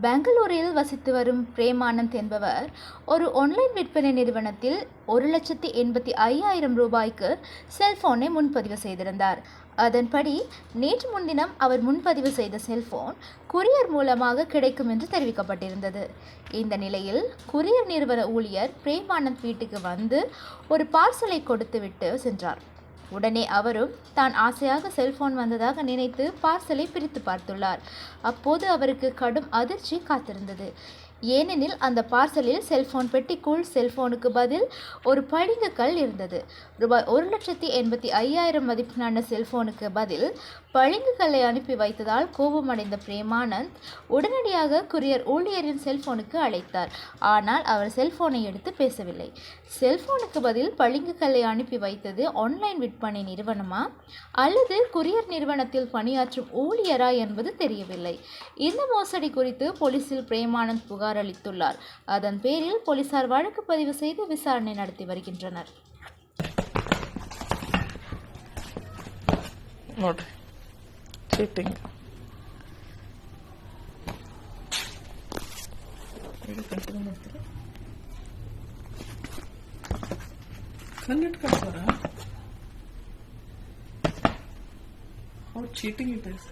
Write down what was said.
பெங்களூரில் வசித்து வரும் பிரேமானந்த் என்பவர் ஒரு ஆன்லைன் விற்பனை நிறுவனத்தில் 1,85,000 ரூபாய்க்கு செல்போனை முன்பதிவு செய்திருந்தார். அதன்படி நேற்று முன்தினம் அவர் முன்பதிவு செய்த செல்போன் குரியர் மூலமாக கிடைக்கும் என்று தெரிவிக்கப்பட்டிருந்தது. இந்த நிலையில் குரியர் நிறுவன ஊழியர் பிரேமானந்த் வீட்டுக்கு வந்து ஒரு பார்சலை கொடுத்துவிட்டு சென்றார். உடனே அவரும் தான் ஆசையாக செல்போன் வந்ததாக நினைத்து பார்சலை பிரித்து பார்த்துள்ளார். அப்போது அவருக்கு கடும் அதிர்ச்சி காத்திருந்தது. ஏனெனில் அந்த பார்சலில் செல்போன் பெட்டிக்குள் செல்போனுக்கு பதில் ஒரு பளிங்கு கல் இருந்தது. ரூபாய் 1,85,000 மதிப்பிலான செல்போனுக்கு பதில் பளிங்கு கல்லை அனுப்பி வைத்ததால் கோபமடைந்த பிரேமானந்த் உடனடியாக குரியர் ஊழியரின் செல்போனுக்கு அழைத்தார். ஆனால் அவர் செல்போனை எடுத்து பேசவில்லை. செல்போனுக்கு பதில் பளிங்கு கல்லை அனுப்பி வைத்தது ஆன்லைன் விற்பனை நிறுவனமா அல்லது குரியர் நிறுவனத்தில் பணியாற்றும் ஊழியரா என்பது தெரியவில்லை. இந்த மோசடி குறித்து போலீசில் பிரேமானந்த் புகார் அளித்துள்ளார். அதன் பேரில் போலீசார் வழக்கு பதிவு செய்து விசாரணை நடத்தி வருகின்றனர். How cheating it is.